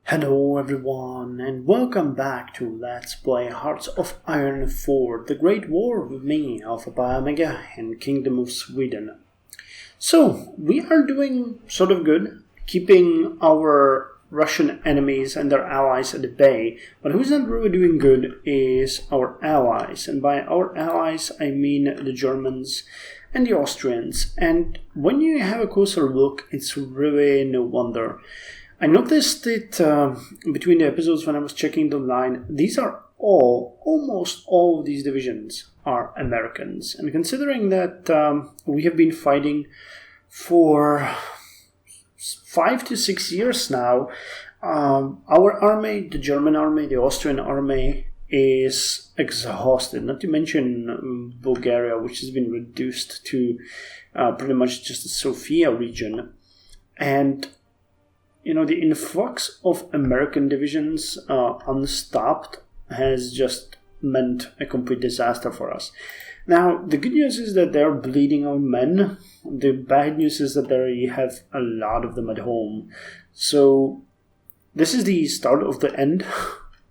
Hello everyone and welcome back to Let's Play Hearts of Iron 4, the Great War with me, Alpha Pi Omega and Kingdom of Sweden. So, we are doing sort of good, keeping our Russian enemies and their allies at the bay, but who's not really doing good is our allies, and by our allies I mean the Germans and the Austrians, and when you have a closer look, it's really no wonder. I noticed it between the episodes when I was checking the line. These are almost all of these divisions are Americans. And considering that we have been fighting for 5 to 6 years now, our army, the German army, the Austrian army, is exhausted. Not to mention Bulgaria, which has been reduced to pretty much just the Sofia region. And you know, the influx of American divisions unstopped has just meant a complete disaster for us. Now, the good news is that they're bleeding out men. The bad news is that they have a lot of them at home. So, this is the start of the end.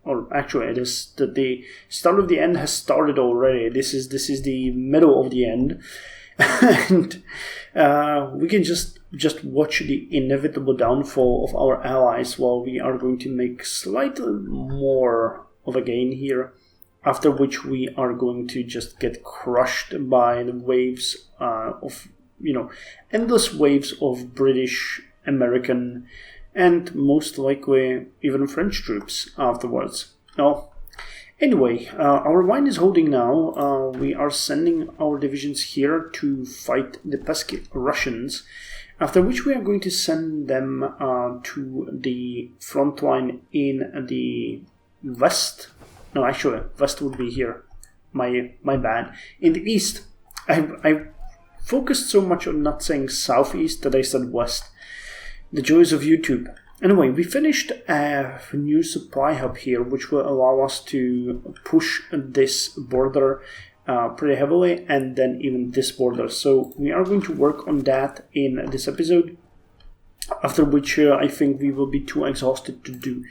Or actually, it is that the start of the end has started already. This is the middle of the end. And we can just watch the inevitable downfall of our allies while we are going to make slightly more of a gain here, after which we are going to just get crushed by the waves of, endless waves of British, American, and most likely even French troops afterwards. Now, anyway, our line is holding now. We are sending our divisions here to fight the pesky Russians, after which we are going to send them to the front line in the west. No, actually, west would be here. My bad. In the east. I focused so much on not saying southeast that I said west. The joys of YouTube. Anyway, we finished a new supply hub here, which will allow us to push this border pretty heavily, and then even this border. So we are going to work on that in this episode, after which I think we will be too exhausted to do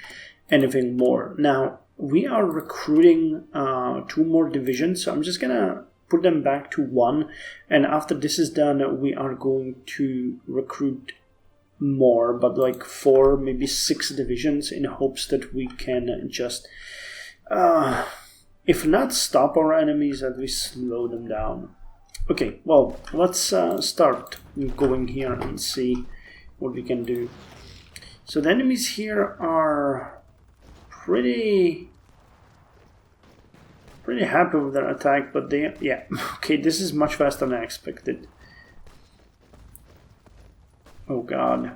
anything more. Now, we are recruiting 2 more divisions, so I'm just gonna put them back to 1, and after this is done, we are going to recruit more, but like 4, maybe 6 divisions, in hopes that we can just if not stop our enemies, at least slow them down. Okay, well, let's start going here and see what we can do. So the enemies here are pretty happy with their attack, but okay, this is much faster than I expected. Oh god.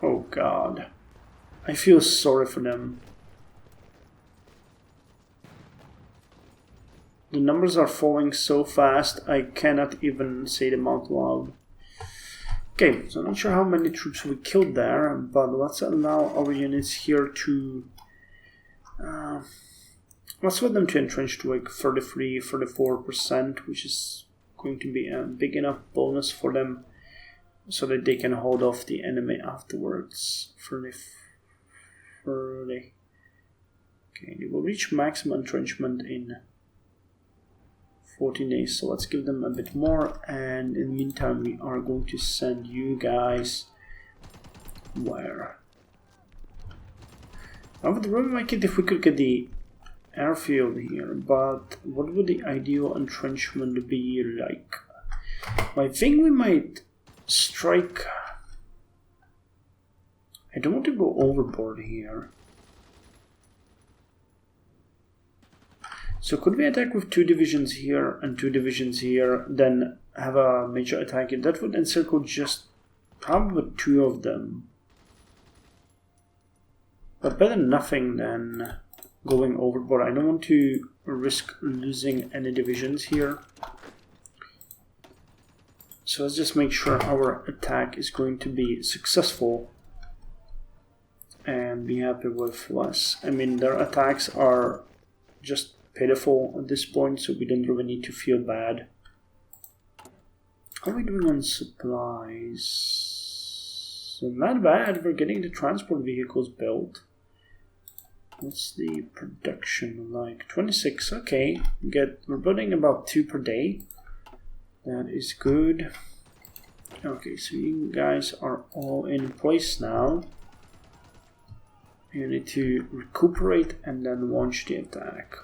Oh god. I feel sorry for them. The numbers are falling so fast, I cannot even say them out loud. Okay, so I'm not sure how many troops we killed there, but let's allow our units here to... let's let them to entrench to like 33-34%, which is going to be a big enough bonus for them, so that they can hold off the enemy afterwards. 30. Okay, they will reach maximum entrenchment in 14 days, so let's give them a bit more, and in the meantime we are going to send you guys where? I would really like it if we could get the airfield here, but what would the ideal entrenchment be like? Well, I think we might strike... I don't want to go overboard here. So could we attack with 2 divisions here and 2 divisions here, then have a major attack? That would encircle just probably 2 of them. But better nothing than going overboard. I don't want to risk losing any divisions here. So let's just make sure our attack is going to be successful and be happy with less. I mean, their attacks are just pitiful at this point, so we don't really need to feel bad. How are we doing on supplies? So not bad, we're getting the transport vehicles built. What's the production like? 26, okay. We're building about 2 per day. That is good. Okay, so you guys are all in place now. You need to recuperate and then launch the attack.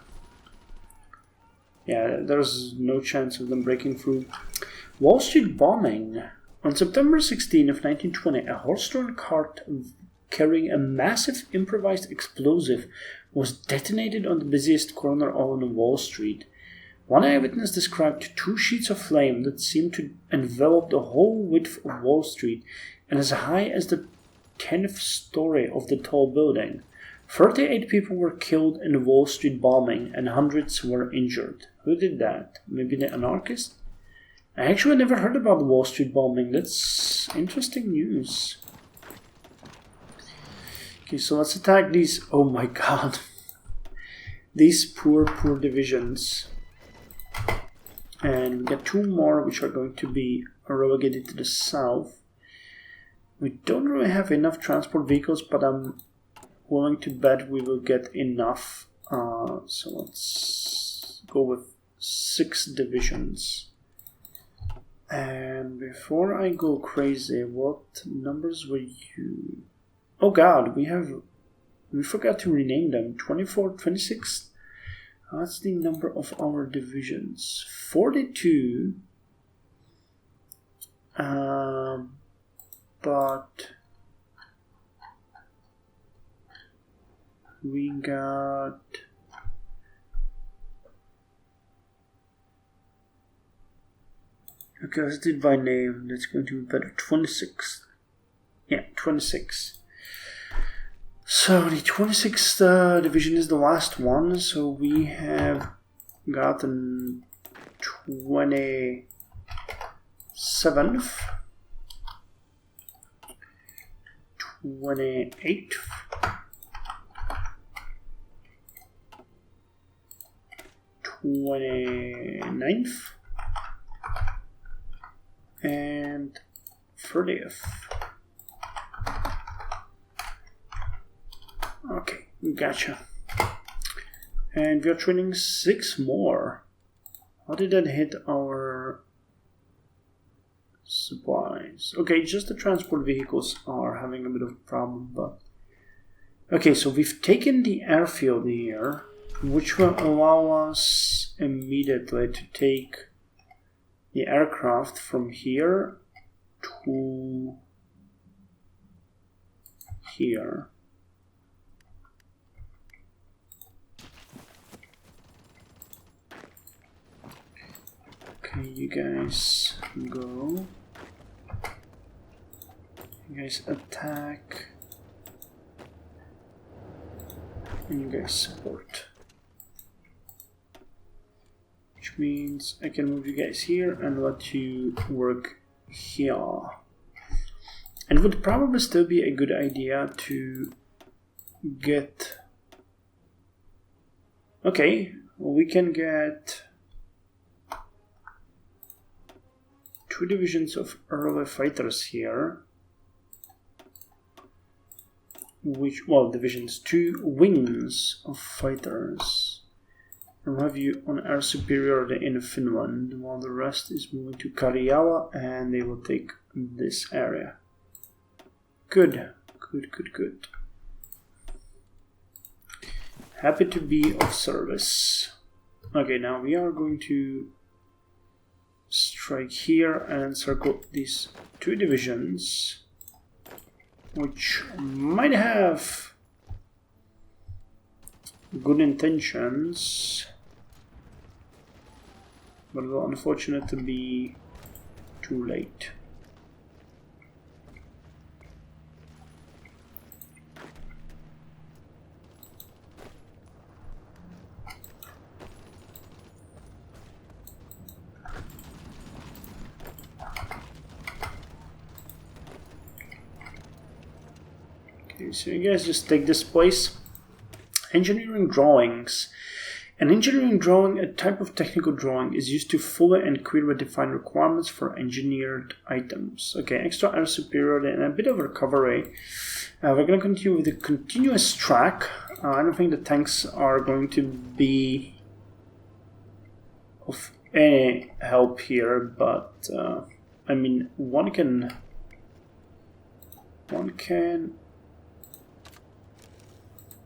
Yeah, there's no chance of them breaking through. Wall Street bombing. On September 16 of 1920, a horse-drawn cart carrying a massive improvised explosive was detonated on the busiest corner on Wall Street. One eyewitness described 2 sheets of flame that seemed to envelop the whole width of Wall Street and as high as the 10th story of the tall building. 38 people were killed in the Wall Street bombing and hundreds were injured. Who did that? Maybe the anarchists? I actually never heard about the Wall Street bombing. That's interesting news. Okay, so let's attack these. Oh my god. These poor divisions. And we get 2 more which are going to be relegated to the south. We don't really have enough transport vehicles, but I'm willing to bet we will get enough. So let's go with 6 divisions. And before I go crazy, what numbers were you? Oh god, we forgot to rename them. 24, 26. That's the number of our divisions. 42. But we got okay, let's do it by name. That's going to be better. 26. Yeah, 26. So the 26th division is the last one. So we have gotten 27th. 28th, 29th, and 30th. Okay, gotcha. And we are training 6 more. How did that hit our supplies? Okay, just the transport vehicles are having a bit of a problem, but okay, so we've taken the airfield here, which will allow us immediately to take the aircraft from here to here. Okay, you guys go. You guys attack. And you guys support. Which means I can move you guys here and let you work here. And it would probably still be a good idea to get... Okay, well, we can get 2 divisions of early fighters here. Which, well, divisions, 2 wings of fighters. And have you on air superiority in Finland, while the rest is moving to Karjala and they will take this area. Good, good, good, good. Happy to be of service. Okay, now we are going to strike here and circle these 2 divisions, which might have good intentions, but will unfortunately be too late. Okay, so you guys just take this place. Engineering drawings. An engineering drawing, a type of technical drawing, is used to fully and clearly define requirements for engineered items. Okay, extra air superiority and a bit of recovery. We're going to continue with the continuous track. I don't think the tanks are going to be of any help here, but I mean, one can.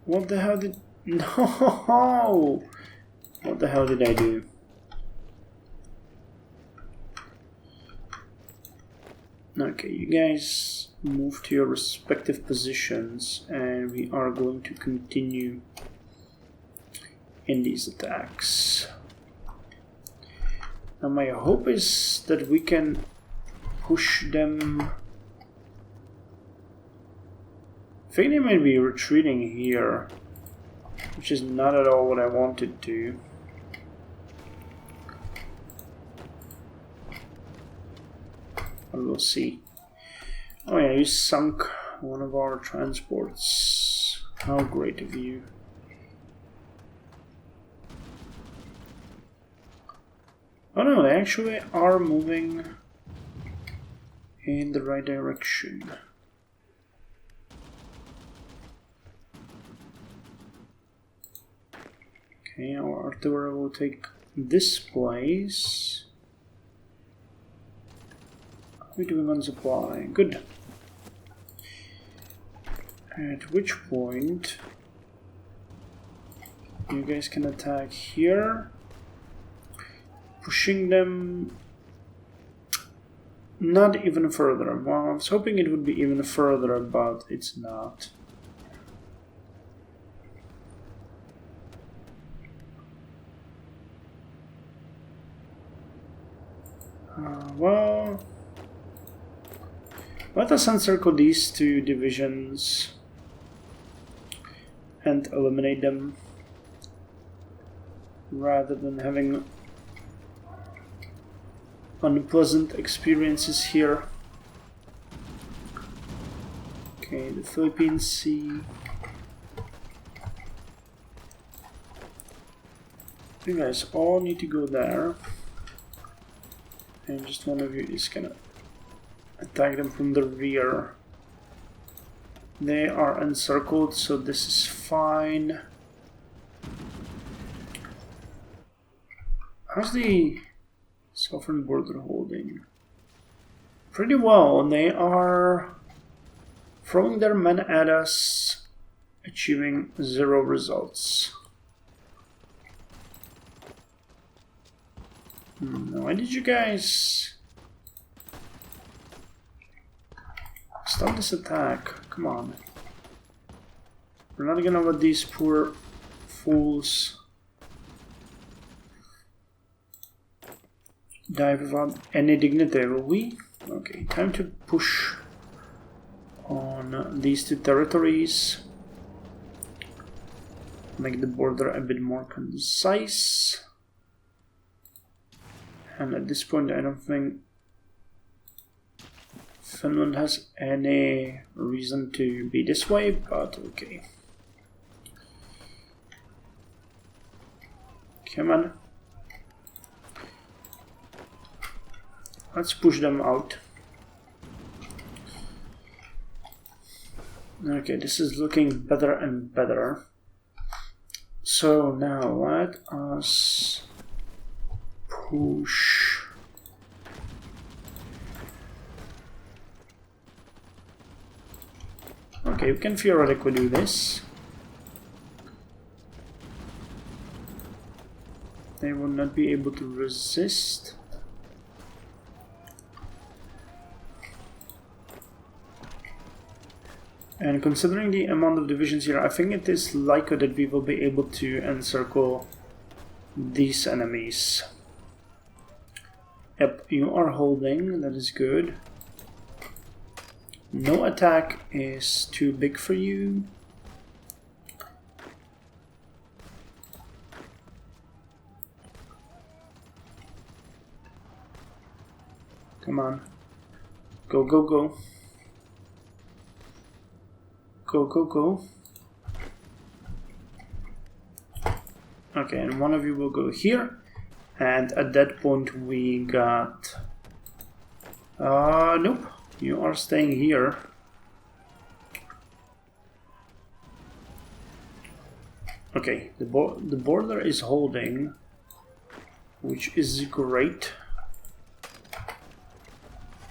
What the hell did? No! What the hell did I do? Okay, you guys move to your respective positions, and we are going to continue in these attacks. Now my hope is that we can push them. I think they might be retreating here, which is not at all what I wanted to. But we'll see. Oh yeah, you sunk one of our transports. How great of you. Oh no, they actually are moving in the right direction. Okay, our artillery will take this place. How are we doing on supply? Good. At which point you guys can attack here, pushing them not even further. Well, I was hoping it would be even further, but it's not. Well, let us encircle these two divisions and eliminate them rather than having unpleasant experiences here. Okay, the Philippine Sea. You guys all need to go there. And just one of you is gonna attack them from the rear. They are encircled, so this is fine. How's the southern border holding? Pretty well. They are throwing their men at us, achieving 0 results. Why did you guys stop this attack? Come on. We're not gonna let these poor fools die without any dignity, will we? Okay, time to push on these two territories. Make the border a bit more concise. And at this point, I don't think Finland has any reason to be this way, but okay. Come on. Let's push them out. Okay, this is looking better and better. So now let us push. Okay, we can theoretically do this. They will not be able to resist. And considering the amount of divisions here, I think it is likely that we will be able to encircle these enemies. Yep, you are holding, that is good. No attack is too big for you. Come on. Go, go, go. Go, go, go. Okay, and one of you will go here. And at that point we got... nope, you are staying here. Okay, the border is holding, which is great.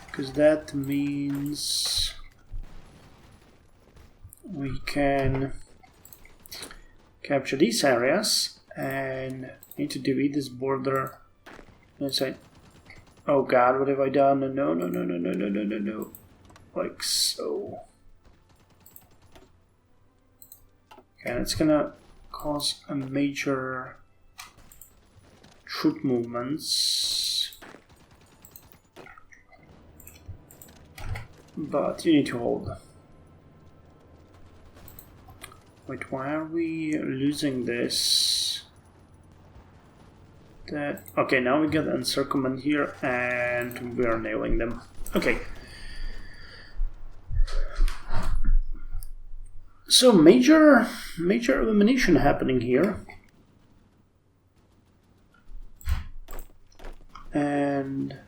Because that means we can capture these areas and need to delete this border inside. Oh god, what have I done? No, no, no, no, no, no, no, no, no. Like so. Okay, that's gonna cause a major troop movements. But you need to hold. Wait, why are we losing this? Okay, now we get Encirclement here and we are nailing them. Okay. So major elimination happening here. And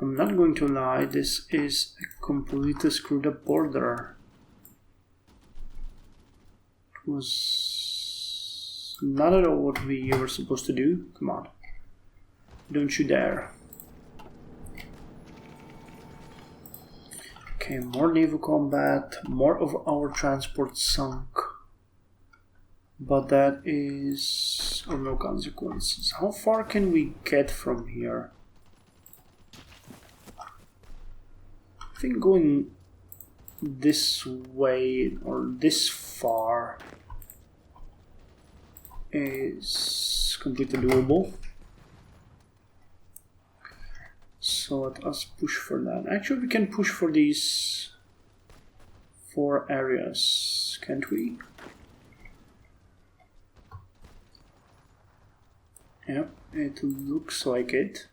I'm not going to lie, this is a completely screwed up border. It was not at all what we were supposed to do. Come on. Don't you dare. Okay, more naval combat, more of our transport sunk. But that is of no consequences. How far can we get from here? I think going this way or this far is completely doable. So let us push for that. Actually, we can push for these 4 areas, can't we? Yep, it looks like it.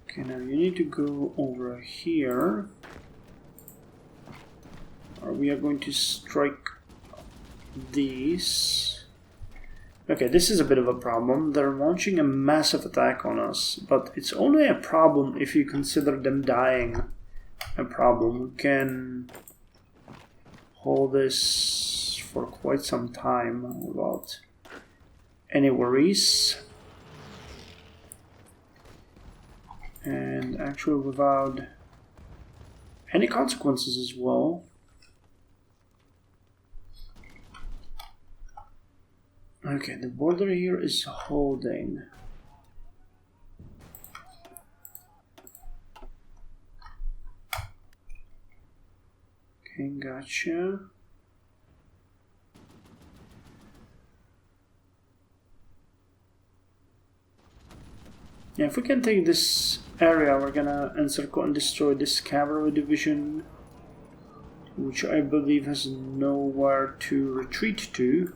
Okay, now you need to go over here. Or we are going to strike these. Okay, this is a bit of a problem. They're launching a massive attack on us, but it's only a problem if you consider them dying a problem. We can hold this for quite some time without any worries. And actually without any consequences as well. Okay, the border here is holding. Okay, gotcha. Yeah, if we can take this area, we're gonna encircle and destroy this cavalry division, which I believe has nowhere to retreat to,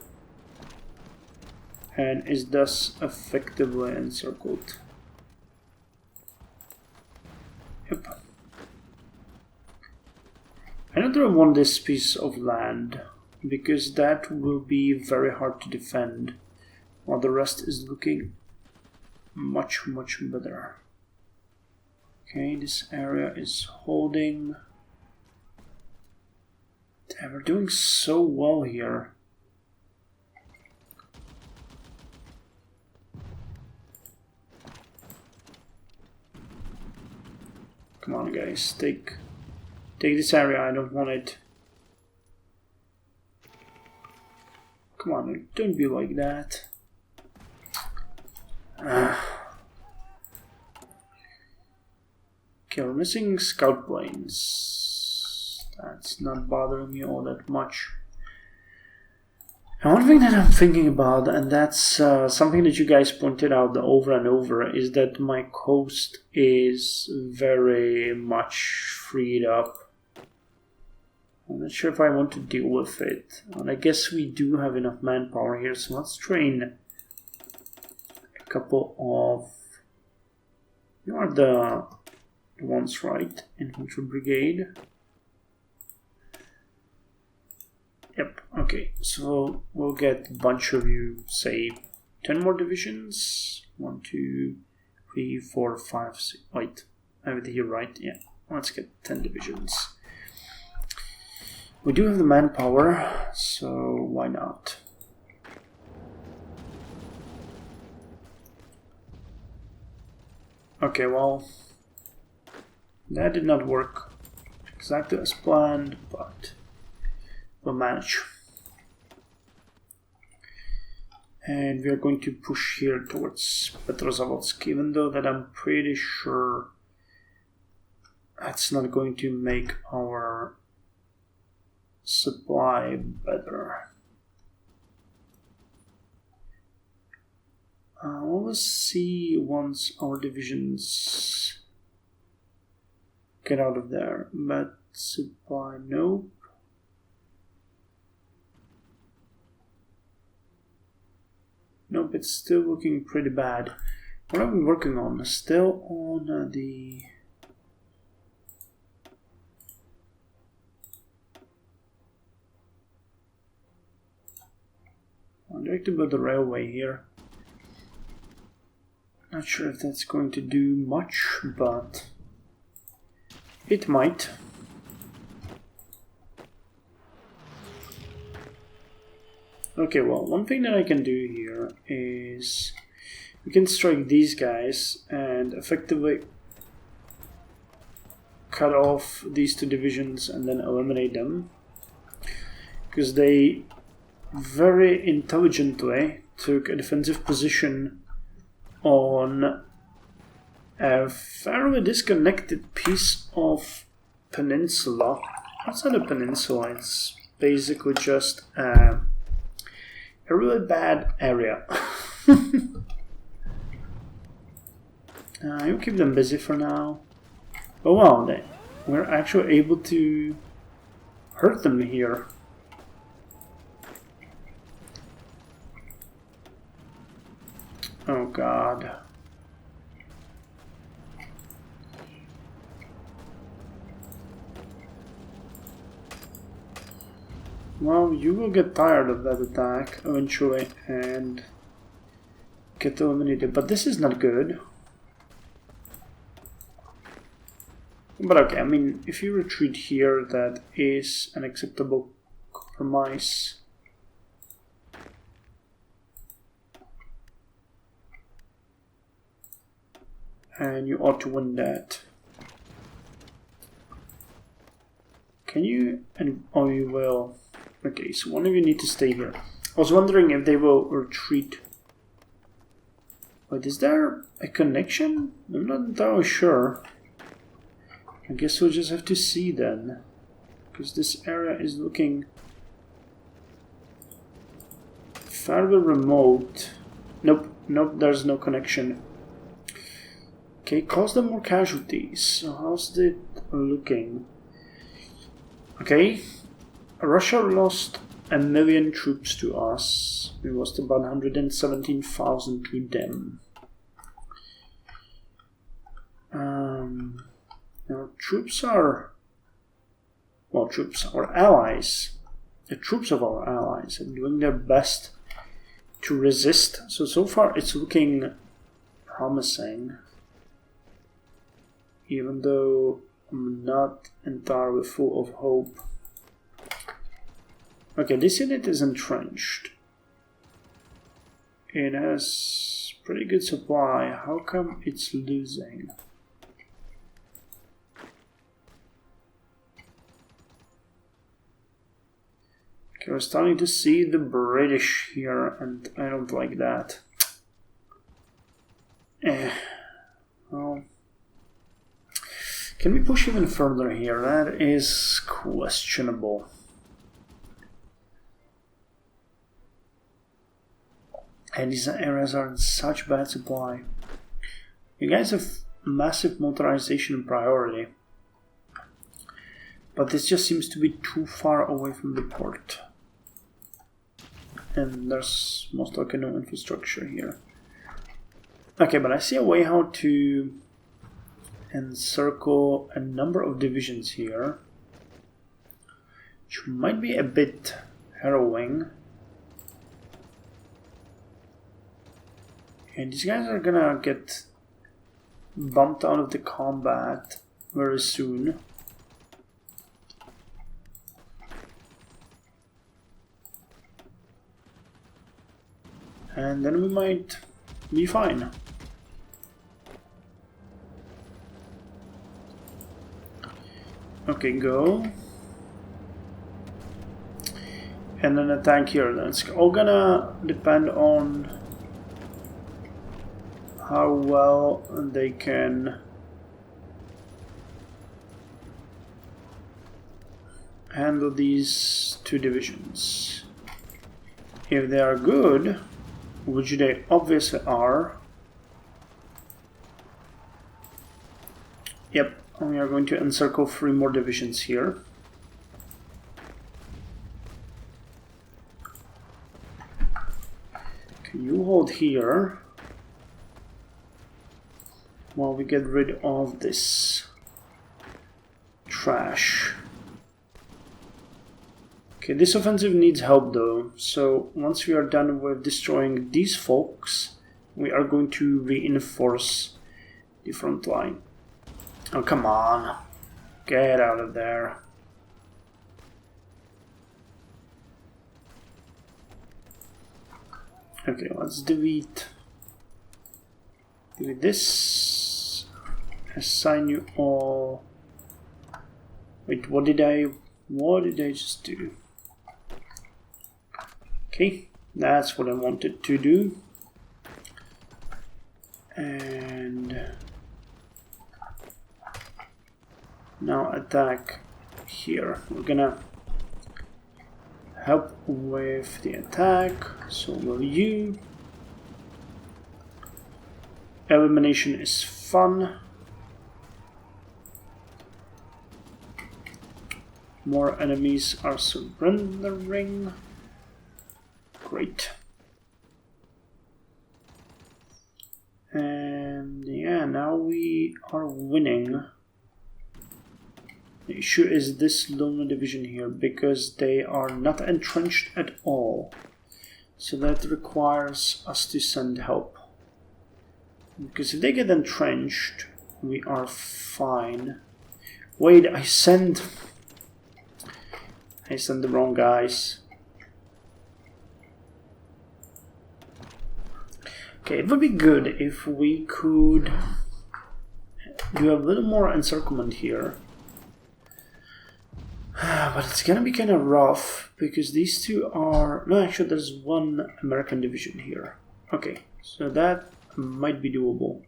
and is thus effectively encircled. Yep. I don't really want this piece of land, because that will be very hard to defend, while the rest is looking much, much better. Okay, this area is holding. Damn, we're doing so well here. Come on, guys, take this area. I don't want it. Come on, don't be like that. Okay, we're missing scout planes. That's not bothering me all that much. And one thing that I'm thinking about, and that's something that you guys pointed out over and over, is that my coast is very much freed up. I'm not sure if I want to deal with it. And I guess we do have enough manpower here, so let's train a couple of You are the ones, right? Infantry brigade. Yep, okay, so we'll get a bunch of you, say 10 more divisions. 1, 2, 3, 4, 5, 6. Wait, I have it here, right? Yeah, let's get 10 divisions. We do have the manpower, so why not? Okay, well, that did not work exactly as planned, but we'll manage. And we are going to push here towards Petrozavodsk, even though that I'm pretty sure that's not going to make our supply better. We'll see once our divisions get out of there. But supply, nope. Nope, it's still looking pretty bad. What are we working on? Still on the... I'd like to build a railway here. Not sure if that's going to do much, but it might. Okay, well, one thing that I can do here is we can strike these guys and effectively cut off these 2 divisions and then eliminate them, because they very intelligently took a defensive position on a fairly disconnected piece of peninsula. It's not a peninsula, it's basically just a really bad area. You'll keep them busy for now. Oh wow, we're actually able to hurt them here. Oh god. Well, you will get tired of that attack eventually and get eliminated, but this is not good. But okay, I mean, if you retreat here, that is an acceptable compromise. And you ought to win that. Can you? And oh, you will. Okay, so one of you need to stay here. I was wondering if they will retreat. Wait, is there a connection? I'm not entirely sure. I guess we'll just have to see then. Because this area is looking fairly remote. Nope, nope, there's no connection. Okay, cause them more casualties. So how's it looking? Okay, Russia lost 1 million troops to us. We lost about 117,000 to them. Our troops are... Well, troops, our allies. The troops of our allies are doing their best to resist. So far it's looking promising. Even though I'm not entirely full of hope. Okay, this unit is entrenched. It has pretty good supply. How come it's losing? Okay, we're starting to see the British here, and I don't like that. Well, can we push even further here? That is questionable. And these areas are in such bad supply. You guys have massive motorization priority. But this just seems to be too far away from the port. And there's most likely no infrastructure here. Okay, but I see a way how to encircle a number of divisions here, which might be a bit harrowing. And these guys are gonna get bumped out of the combat very soon. And then we might be fine. Okay, go. And then attack here. That's all gonna depend on how well they can handle these two divisions. If they are good, which they obviously are, yep, we are going to encircle 3 more divisions here. Okay, you hold here while we get rid of this trash. Okay, this offensive needs help though, so once we are done with destroying these folks, we are going to reinforce the front line. Oh, come on. Get out of there. Okay, let's delete this. Assign you all. Wait, what did I just do? Okay, that's what I wanted to do. And now attack here. We're gonna help with the attack, so will you. Elimination is fun. More enemies are surrendering. Great. And yeah, now we are winning. The issue is this lonely division here, because they are not entrenched at all. So that requires us to send help. Because if they get entrenched, we are fine. Wait, I sent the wrong guys. Okay, it would be good if we could do a little more encirclement here. But it's gonna be kind of rough, because these two are... No, actually there's one American division here. Okay, so that might be doable.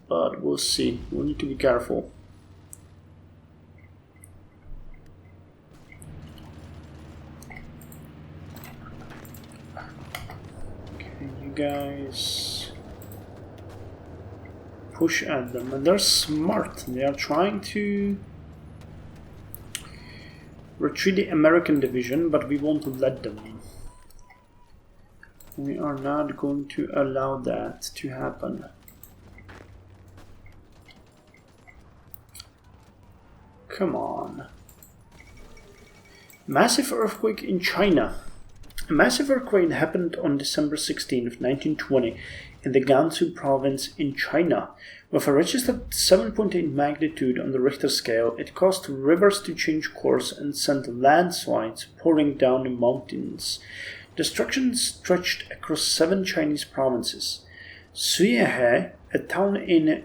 But we'll see. We'll need to be careful. Guys push at them, and they're smart. They are trying to retreat the American division, but we won't let them. We are not going to allow that to happen. Come on. Massive earthquake in China. A massive earthquake happened on December 16, 1920 in the Gansu province in China. With a registered 7.8 magnitude on the Richter scale, it caused rivers to change course and sent landslides pouring down the mountains. Destruction stretched across 7 Chinese provinces. Suyehe, a town in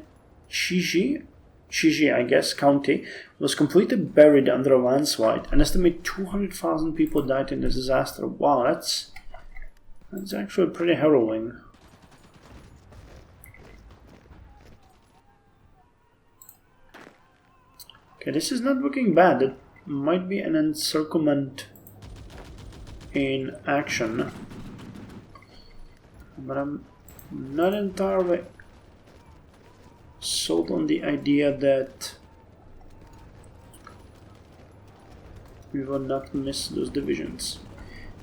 Shiji, I guess, county, was completely buried under a landslide. An estimated 200,000 people died in the disaster. Wow, that's actually pretty harrowing. Okay, this is not looking bad. It might be an encirclement in action, but I'm not entirely sold on the idea that we will not miss those divisions.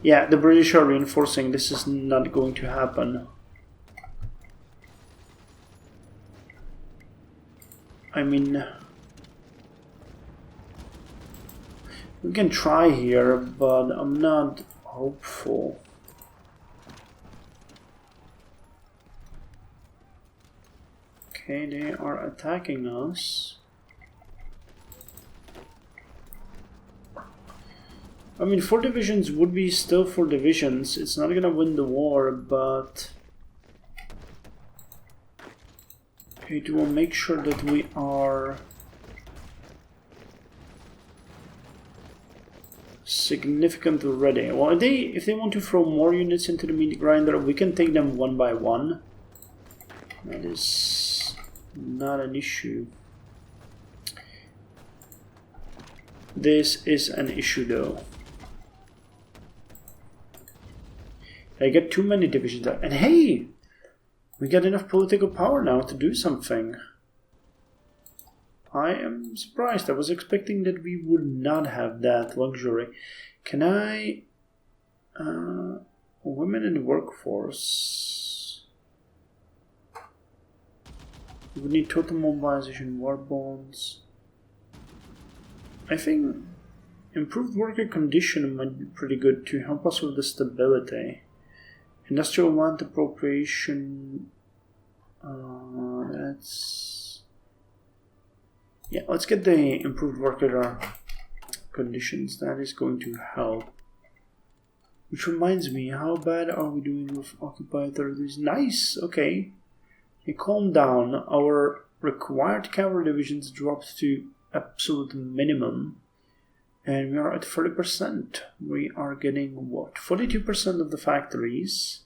Yeah, the British are reinforcing. This is not going to happen. I mean, we can try here, but I'm not hopeful. Okay, they are attacking us. I mean, 4 divisions would be still 4 divisions. It's not gonna win the war, but it will make sure that we are significant already. Well, if they want to throw more units into the meat grinder, we can take them one by one. That is not an issue. This is an issue though. I get too many divisions there. And hey! We got enough political power now to do something. I am surprised. I was expecting that we would not have that luxury. Can I... women in the workforce. We would need total mobilization, war bonds. I think improved worker condition might be pretty good to help us with the stability. Industrial land appropriation, that's... Yeah, let's get the improved worker conditions. That is going to help. Which reminds me, how bad are we doing with occupied territories? Nice, okay. Hey, calm down. Our required cavalry divisions dropped to absolute minimum. And we are at 30%. We are getting what? 42% of the factories,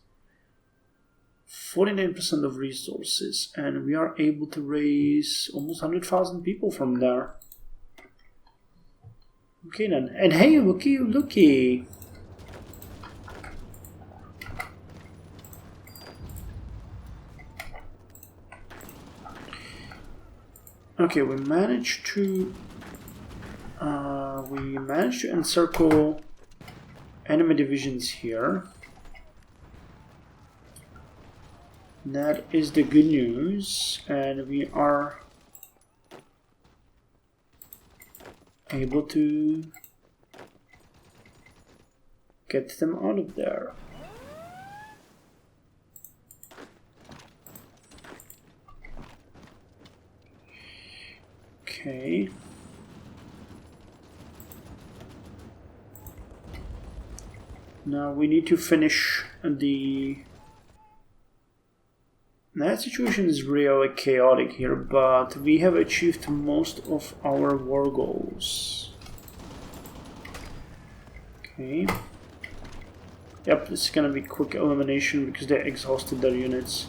49% of resources, and we are able to raise almost 100,000 people from there. Okay then. And hey, looky! Okay, we managed to encircle enemy divisions here. That is the good news, and we are able to get them out of there. Okay. Now we need to finish the... That situation is really chaotic here, but we have achieved most of our war goals. Okay. Yep, this is gonna be quick elimination because they exhausted their units.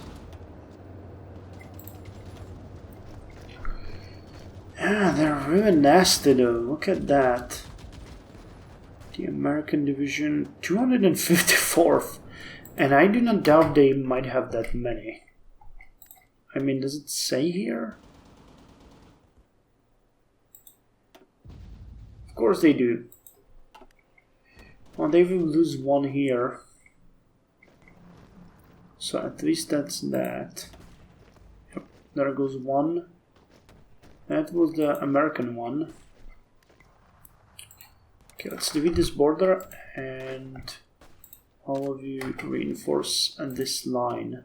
Yeah, they're really nasty though, look at that. The American division, 254th, and I do not doubt they might have that many. I mean, does it say here? Of course they do. Well, they will lose one here. So at least that's that. Yep, there goes one. That was the American one. Okay, let's delete this border and all of you reinforce this line.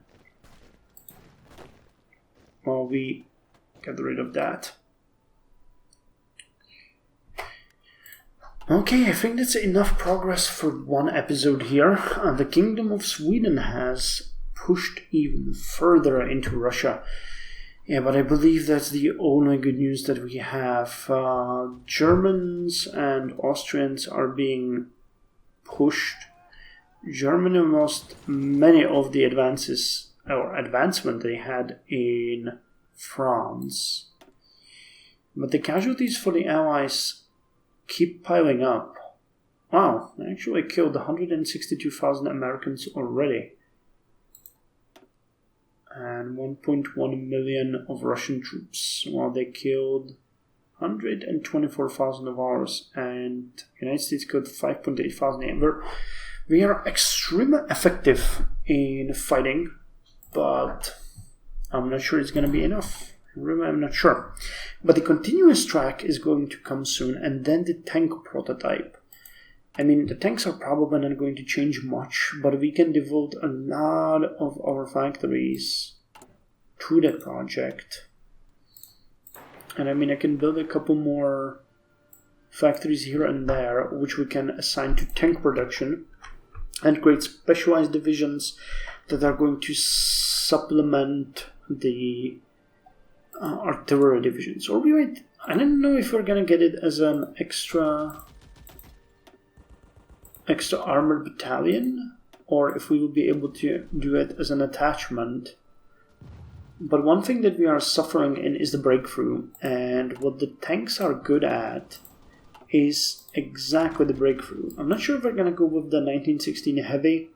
While we get rid of that. Okay, I think that's enough progress for one episode here. The Kingdom of Sweden has pushed even further into Russia. Yeah, but I believe that's the only good news that we have. Germans and Austrians are being pushed. Germany lost many of the advancement they had in France. But the casualties for the Allies keep piling up. Wow, they actually killed 162,000 Americans already. And 1.1 million of Russian troops, while they killed 124,000 of ours, and the United States killed 5.8 thousand. We are extremely effective in fighting, but I'm not sure it's going to be enough. I'm not sure. But the continuous track is going to come soon, and then the tank prototype. I mean, the tanks are probably not going to change much, but we can devote a lot of our factories to that project. And I mean, I can build a couple more factories here and there, which we can assign to tank production, and create specialized divisions that are going to supplement the artillery divisions. Or we might, I don't know if we're gonna get it as an extra armored battalion, or if we will be able to do it as an attachment. But one thing that we are suffering in is the breakthrough, and what the tanks are good at is exactly the breakthrough. I'm not sure if we're gonna go with the 1916 heavy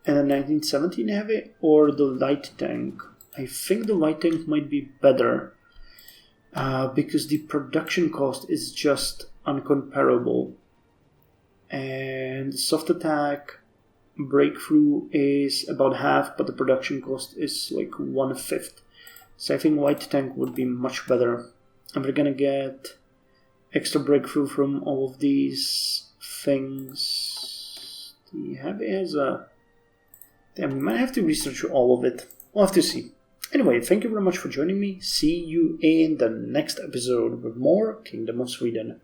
and the 1917 heavy or the light tank. I think the light tank might be better because the production cost is just uncomparable. And soft attack breakthrough is about half, but the production cost is like 1/5. So I think light tank would be much better. And we're gonna get extra breakthrough from all of these things. The heavy has a... Damn, we might have to research all of it. We'll have to see. Anyway, thank you very much for joining me. See you in the next episode with more Kingdom of Sweden.